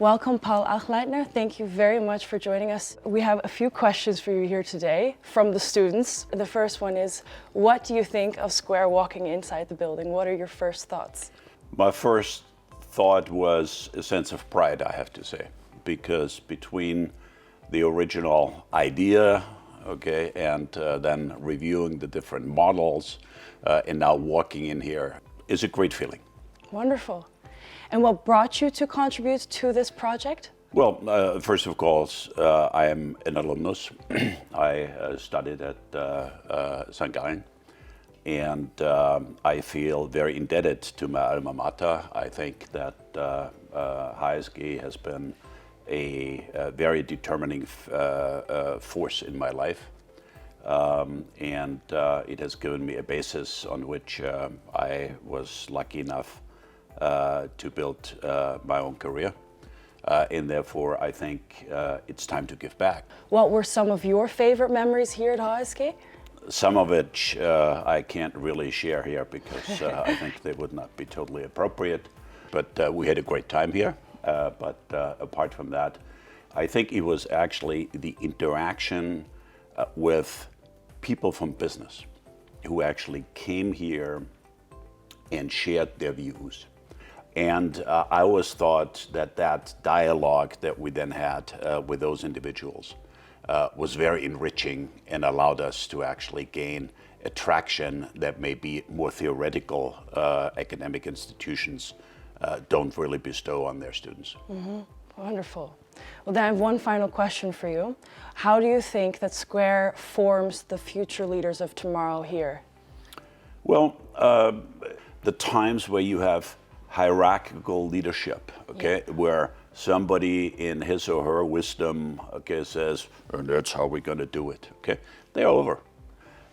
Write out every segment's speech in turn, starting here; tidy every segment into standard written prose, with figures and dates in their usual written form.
Welcome, Paul Achleitner. Thank you very much for joining us. We have a few questions for you here today from the students. The first one is, what do you think of Square walking inside the building? What are your first thoughts? My first thought was a sense of pride, I have to say, because between the original idea, and then reviewing the different models and now walking in here is a great feeling. Wonderful. And what brought you to contribute to this project? Well, first of course, I am an alumnus. I studied at St.Gallen, and I feel very indebted to my alma mater. I think that HSG has been a very determining force in my life, and it has given me a basis on which I was lucky enough to build my own career, and therefore I think it's time to give back. What were some of your favorite memories here at HSG? Some of which I can't really share here because I think they would not be totally appropriate, but we had a great time here. But apart from that, I think it was actually the interaction with people from business who actually came here and shared their views. And I always thought that that dialogue that we then had with those individuals was very enriching and allowed us to actually gain attraction that maybe more theoretical academic institutions don't really bestow on their students. Mm-hmm. Wonderful. Well, then I have one final question for you. How do you think that Square forms the future leaders of tomorrow here? Well, the times where you have hierarchical leadership, where somebody in his or her wisdom, says, and that's how we're going to do it, they're over.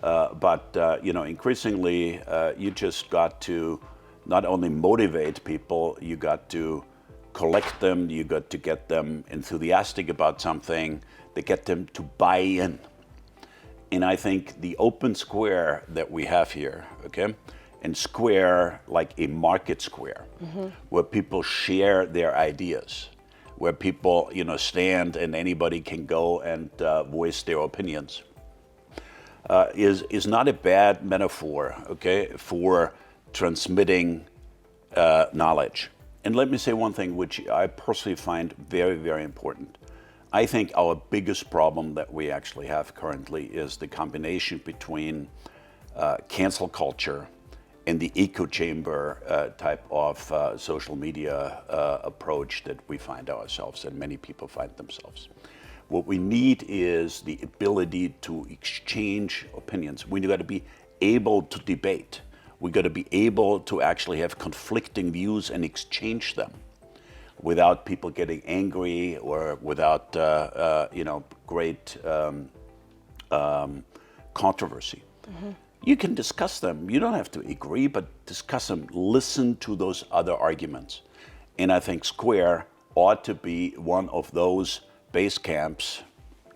But increasingly, you just got to not only motivate people, you got to collect them, you got to get them enthusiastic about something, to get them to buy in. And I think the open square that we have here, and square like a market square, where people share their ideas, where people stand and anybody can go and voice their opinions, is not a bad metaphor, for transmitting knowledge. And let me say one thing which I personally find very, very important. I think our biggest problem that we actually have currently is the combination between cancel culture and the echo chamber type of social media approach that we find ourselves and many people find themselves. What we need is the ability to exchange opinions. We got to be able to debate. We got to be able to actually have conflicting views and exchange them without people getting angry or without great controversy. You can discuss them. You don't have to agree, but discuss them. Listen to those other arguments. And I think Square ought to be one of those base camps,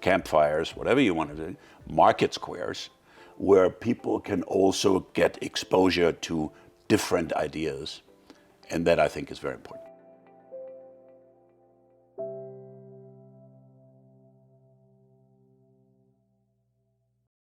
campfires, whatever you want to do, market squares, where people can also get exposure to different ideas. And that I think is very important.